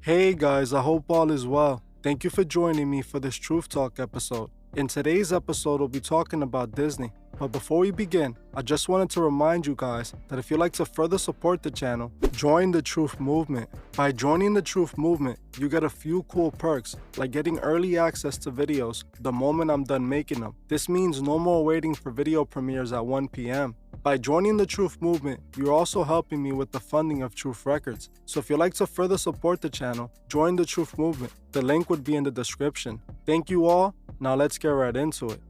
Hey guys, I hope all is well. Thank you for joining me for this Truth Talk episode. In today's episode, we'll be talking about Disney. But before we begin, I just wanted to remind you guys that if you'd like to further support the channel, join the Truth Movement. By joining the Truth Movement, you get a few cool perks, like getting early access to videos the moment I'm done making them. This means no more waiting for video premieres at 1 p.m. By joining the Truth Movement, you're also helping me with the funding of Truth Records. So if you'd like to further support the channel, join the Truth Movement. The link would be in the description. Thank you all. Now let's get right into it.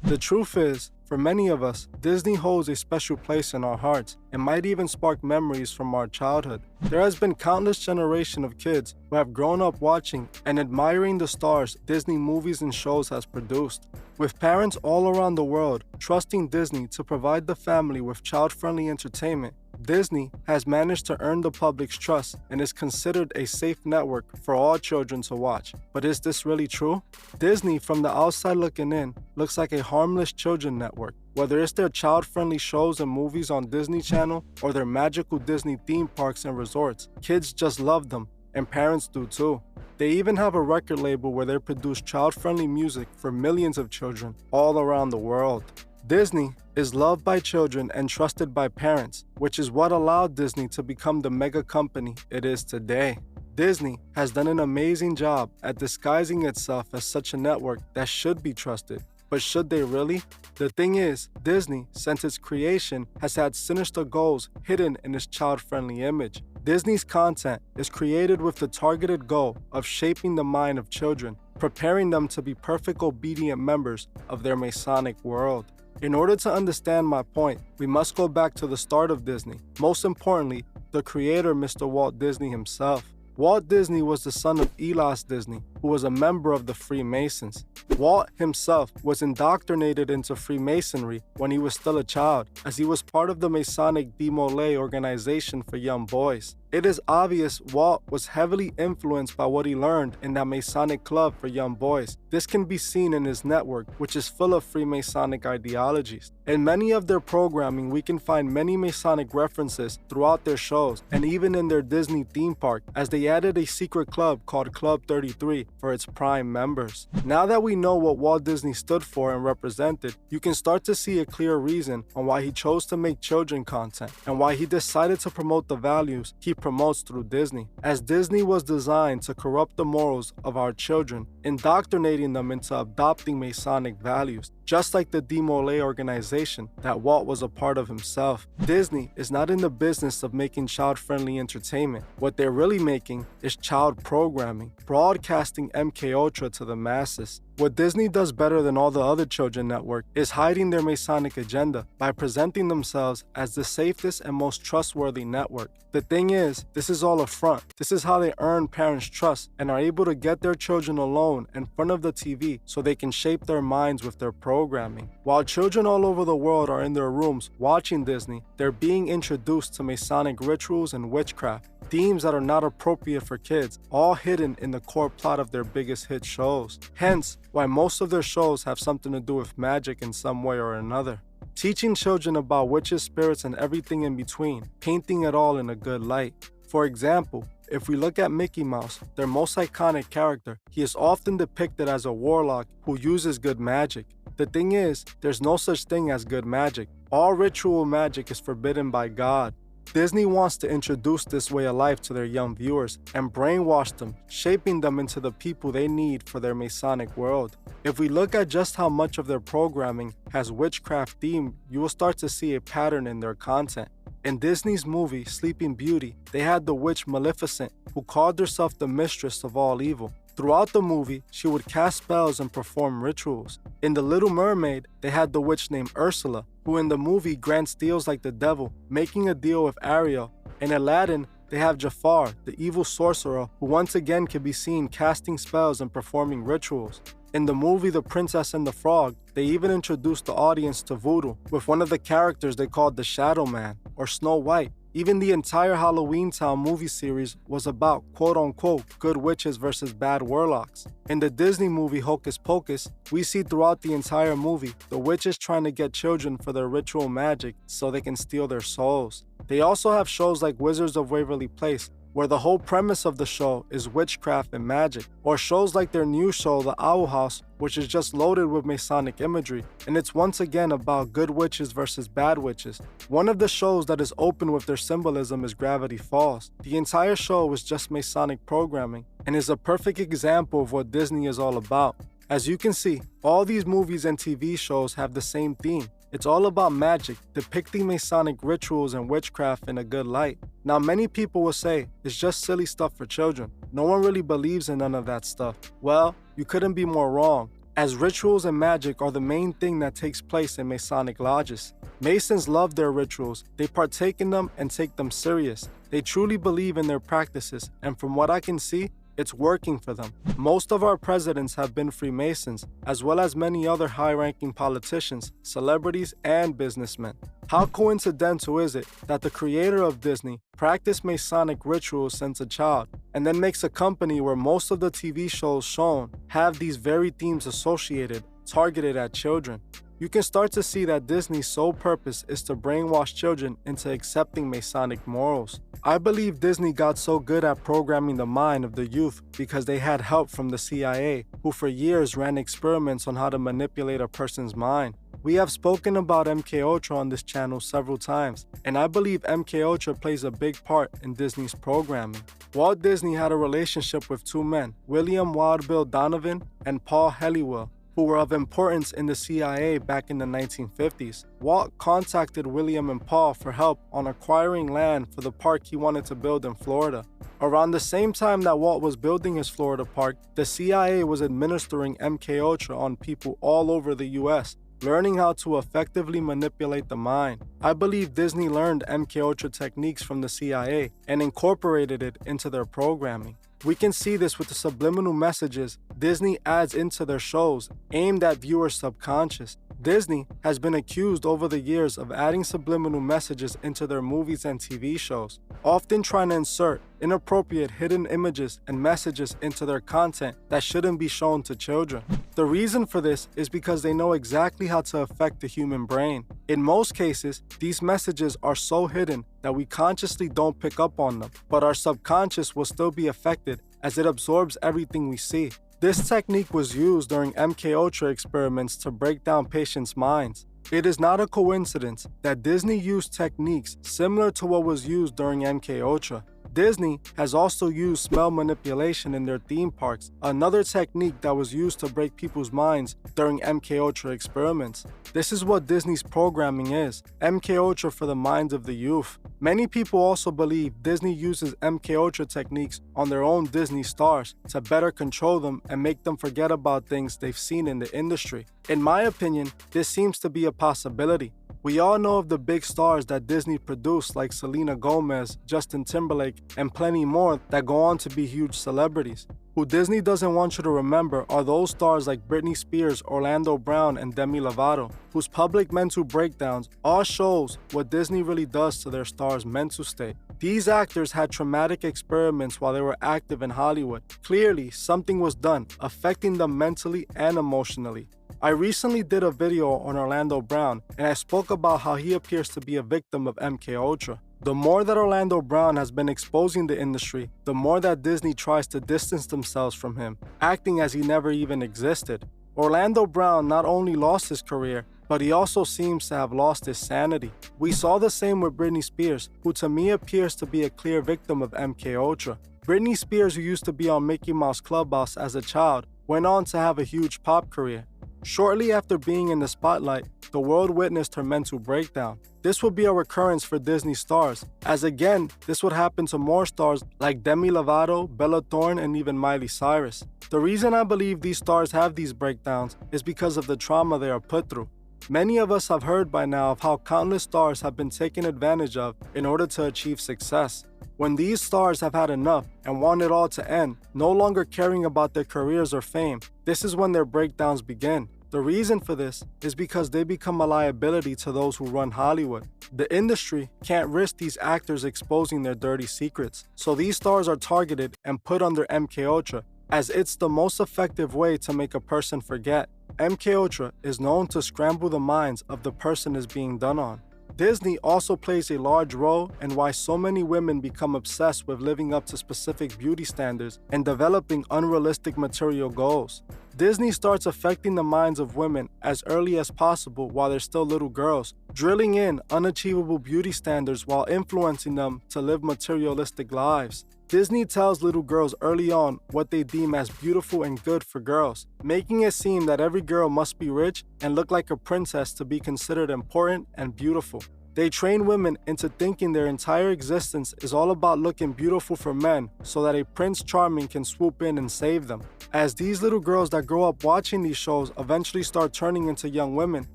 The truth is, for many of us, Disney holds a special place in our hearts and might even spark memories from our childhood. There has been countless generations of kids who have grown up watching and admiring the stars Disney movies and shows has produced. With parents all around the world trusting Disney to provide the family with child-friendly entertainment, Disney has managed to earn the public's trust and is considered a safe network for all children to watch. But is this really true? Disney, from the outside looking in, looks like a harmless children network. Whether it's their child-friendly shows and movies on Disney Channel or their magical Disney theme parks and resorts, kids just love them, and parents do too. They even have a record label where they produce child-friendly music for millions of children all around the world. Disney is loved by children and trusted by parents, which is what allowed Disney to become the mega company it is today. Disney has done an amazing job at disguising itself as such a network that should be trusted. But should they really? The thing is, Disney, since its creation, has had sinister goals hidden in its child-friendly image. Disney's content is created with the targeted goal of shaping the mind of children, preparing them to be perfect obedient members of their Masonic world. In order to understand my point, we must go back to the start of Disney. Most importantly, the creator, Mr. Walt Disney himself. Walt Disney was the son of Elos Disney, who was a member of the Freemasons. Walt himself was indoctrinated into Freemasonry when he was still a child, as he was part of the Masonic Demolay organization for young boys. It is obvious Walt was heavily influenced by what he learned in that Masonic club for young boys. This can be seen in his network, which is full of Freemasonic ideologies. In many of their programming, we can find many Masonic references throughout their shows, and even in their Disney theme park, as they added a secret club called Club 33 for its prime members. Now that we know what Walt Disney stood for and represented, you can start to see a clear reason on why he chose to make children content, and why he decided to promote the values he promotes through Disney, as Disney was designed to corrupt the morals of our children, indoctrinating them into adopting Masonic values, just like the Demolay organization that Walt was a part of himself. Disney is not in the business of making child-friendly entertainment. What they're really making is child programming, broadcasting MK Ultra to the masses. What Disney does better than all the other children networks is hiding their Masonic agenda by presenting themselves as the safest and most trustworthy network. The thing is, this is all a front. This is how they earn parents' trust and are able to get their children alone in front of the TV so they can shape their minds with their programming. While children all over the world are in their rooms watching Disney, they're being introduced to Masonic rituals and witchcraft, themes that are not appropriate for kids, all hidden in the core plot of their biggest hit shows. Hence, why most of their shows have something to do with magic in some way or another. Teaching children about witches, spirits, and everything in between, painting it all in a good light. For example, if we look at Mickey Mouse, their most iconic character, he is often depicted as a warlock who uses good magic. The thing is, there's no such thing as good magic. All ritual magic is forbidden by God. Disney wants to introduce this way of life to their young viewers and brainwash them, shaping them into the people they need for their Masonic world. If we look at just how much of their programming has witchcraft theme, you will start to see a pattern in their content. In Disney's movie Sleeping Beauty, they had the witch Maleficent, who called herself the mistress of all evil. Throughout the movie, she would cast spells and perform rituals. In The Little Mermaid, they had the witch named Ursula, who in the movie grants deals like the devil, making a deal with Ariel. In Aladdin, they have Jafar, the evil sorcerer, who once again can be seen casting spells and performing rituals. In the movie The Princess and the Frog, they even introduced the audience to voodoo, with one of the characters they called the Shadow Man, or Snow White. Even the entire Halloween Town movie series was about quote-unquote good witches versus bad warlocks. In the Disney movie Hocus Pocus, we see throughout the entire movie the witches trying to get children for their ritual magic so they can steal their souls. They also have shows like Wizards of Waverly Place, where the whole premise of the show is witchcraft and magic, or shows like their new show, The Owl House, which is just loaded with Masonic imagery, and it's once again about good witches versus bad witches. One of the shows that is open with their symbolism is Gravity Falls. The entire show is just Masonic programming, and is a perfect example of what Disney is all about. As you can see, all these movies and TV shows have the same theme. It's all about magic, depicting Masonic rituals and witchcraft in a good light. Now, many people will say it's just silly stuff for children. No one really believes in none of that stuff. Well, you couldn't be more wrong, as rituals and magic are the main thing that takes place in Masonic lodges. Masons love their rituals, they partake in them and take them serious. They truly believe in their practices, and from what I can see, it's working for them. Most of our presidents have been Freemasons, as well as many other high-ranking politicians, celebrities, and businessmen. How coincidental is it that the creator of Disney practiced Masonic rituals since a child, and then makes a company where most of the TV shows shown have these very themes associated, targeted at children? You can start to see that Disney's sole purpose is to brainwash children into accepting Masonic morals. I believe Disney got so good at programming the mind of the youth because they had help from the CIA, who for years ran experiments on how to manipulate a person's mind. We have spoken about MKUltra on this channel several times, and I believe MKUltra plays a big part in Disney's programming. Walt Disney had a relationship with two men, William Wild Bill Donovan and Paul Helliwell, who were of importance in the CIA back in the 1950s. Walt contacted William and Paul for help on acquiring land for the park he wanted to build in Florida. Around the same time that Walt was building his Florida park, the CIA was administering MKUltra on people all over the US, learning how to effectively manipulate the mind. I believe Disney learned MKUltra techniques from the CIA and incorporated it into their programming. We can see this with the subliminal messages Disney adds into their shows aimed at viewers' subconscious. Disney has been accused over the years of adding subliminal messages into their movies and TV shows, often trying to insert inappropriate hidden images and messages into their content that shouldn't be shown to children. The reason for this is because they know exactly how to affect the human brain. In most cases, these messages are so hidden that we consciously don't pick up on them, but our subconscious will still be affected as it absorbs everything we see. This technique was used during MKUltra experiments to break down patients' minds. It is not a coincidence that Disney used techniques similar to what was used during MKUltra. Disney has also used smell manipulation in their theme parks, another technique that was used to break people's minds during MKUltra experiments. This is what Disney's programming is, MKUltra for the minds of the youth. Many people also believe Disney uses MKUltra techniques on their own Disney stars to better control them and make them forget about things they've seen in the industry. In my opinion, this seems to be a possibility. We all know of the big stars that Disney produced like Selena Gomez, Justin Timberlake, and plenty more that go on to be huge celebrities. Who Disney doesn't want you to remember are those stars like Britney Spears, Orlando Brown, and Demi Lovato, whose public mental breakdowns all shows what Disney really does to their stars' mental state. These actors had traumatic experiments while they were active in Hollywood. Clearly, something was done, affecting them mentally and emotionally. I recently did a video on Orlando Brown, and I spoke about how he appears to be a victim of MKUltra. The more that Orlando Brown has been exposing the industry, the more that Disney tries to distance themselves from him, acting as he never even existed. Orlando Brown not only lost his career, but he also seems to have lost his sanity. We saw the same with Britney Spears, who to me appears to be a clear victim of MKUltra. Britney Spears, who used to be on Mickey Mouse Clubhouse as a child, went on to have a huge pop career. Shortly after being in the spotlight, the world witnessed her mental breakdown. This would be a recurrence for Disney stars, as again, this would happen to more stars like Demi Lovato, Bella Thorne, and even Miley Cyrus. The reason I believe these stars have these breakdowns is because of the trauma they are put through. Many of us have heard by now of how countless stars have been taken advantage of in order to achieve success. When these stars have had enough and want it all to end, no longer caring about their careers or fame, this is when their breakdowns begin. The reason for this is because they become a liability to those who run Hollywood. The industry can't risk these actors exposing their dirty secrets, so these stars are targeted and put under MKUltra, as it's the most effective way to make a person forget. MKUltra is known to scramble the minds of the person it's being done on. Disney also plays a large role in why so many women become obsessed with living up to specific beauty standards and developing unrealistic material goals. Disney starts affecting the minds of women as early as possible while they're still little girls, drilling in unachievable beauty standards while influencing them to live materialistic lives. Disney tells little girls early on what they deem as beautiful and good for girls, making it seem that every girl must be rich and look like a princess to be considered important and beautiful. They train women into thinking their entire existence is all about looking beautiful for men so that a Prince Charming can swoop in and save them. As these little girls that grow up watching these shows eventually start turning into young women,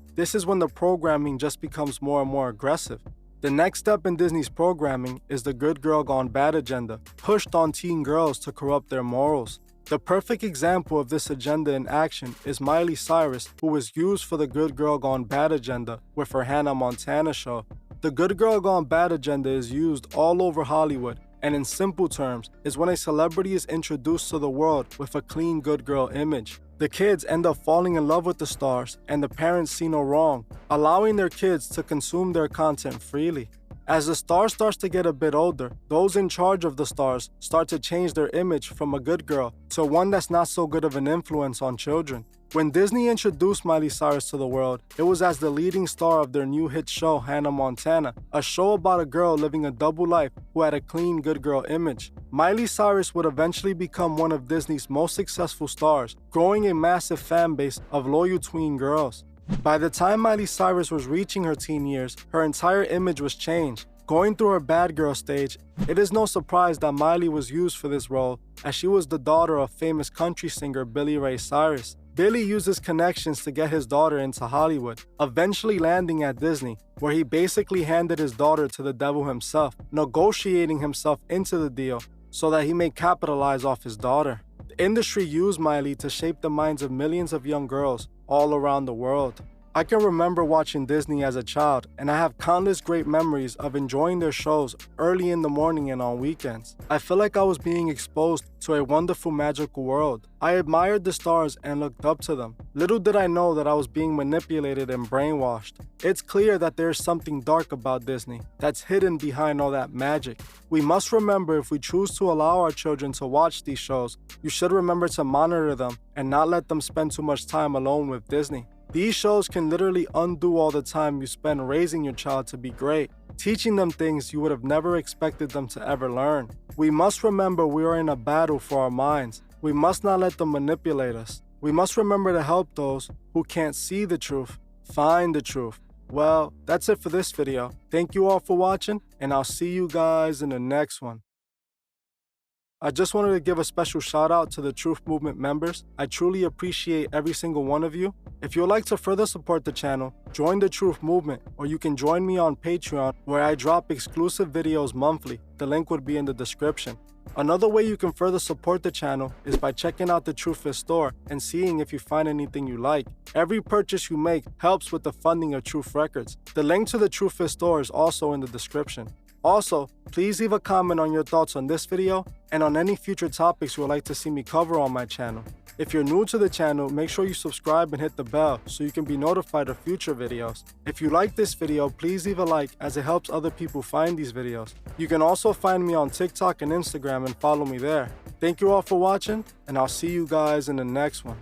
this is when the programming just becomes more and more aggressive. The next step in Disney's programming is the good girl gone bad agenda, pushed on teen girls to corrupt their morals. The perfect example of this agenda in action is Miley Cyrus, who was used for the good girl gone bad agenda with her Hannah Montana show. The good girl gone bad agenda is used all over Hollywood, and in simple terms, is when a celebrity is introduced to the world with a clean good girl image. The kids end up falling in love with the stars, and the parents see no wrong, allowing their kids to consume their content freely. As the star starts to get a bit older, those in charge of the stars start to change their image from a good girl to one that's not so good of an influence on children. When Disney introduced Miley Cyrus to the world, it was as the leading star of their new hit show Hannah Montana, a show about a girl living a double life who had a clean good girl image. Miley Cyrus would eventually become one of Disney's most successful stars, growing a massive fan base of loyal tween girls. By the time Miley Cyrus was reaching her teen years, her entire image was changed. Going through her bad girl stage, it is no surprise that Miley was used for this role, as she was the daughter of famous country singer Billy Ray Cyrus. Billy uses connections to get his daughter into Hollywood, eventually landing at Disney, where he basically handed his daughter to the devil himself, negotiating himself into the deal so that he may capitalize off his daughter. The industry used Miley to shape the minds of millions of young girls all around the world. I can remember watching Disney as a child, and I have countless great memories of enjoying their shows early in the morning and on weekends. I feel like I was being exposed to a wonderful magical world. I admired the stars and looked up to them. Little did I know that I was being manipulated and brainwashed. It's clear that there is something dark about Disney that's hidden behind all that magic. We must remember, if we choose to allow our children to watch these shows, you should remember to monitor them and not let them spend too much time alone with Disney. These shows can literally undo all the time you spend raising your child to be great, teaching them things you would have never expected them to ever learn. We must remember we are in a battle for our minds. We must not let them manipulate us. We must remember to help those who can't see the truth find the truth. Well, that's it for this video. Thank you all for watching, and I'll see you guys in the next one. I just wanted to give a special shout out to the Truth Movement members. I truly appreciate every single one of you. If you would like to further support the channel, join the Truth Movement, or you can join me on Patreon, where I drop exclusive videos monthly. The link would be in the description. Another way you can further support the channel is by checking out the Truth store and seeing if you find anything you like. Every purchase you make helps with the funding of Truth Records. The link to the Truth store is also in the description. Also, please leave a comment on your thoughts on this video and on any future topics you would like to see me cover on my channel. If you're new to the channel, make sure you subscribe and hit the bell so you can be notified of future videos. If you like this video, please leave a like, as it helps other people find these videos. You can also find me on TikTok and Instagram and follow me there. Thank you all for watching, and I'll see you guys in the next one.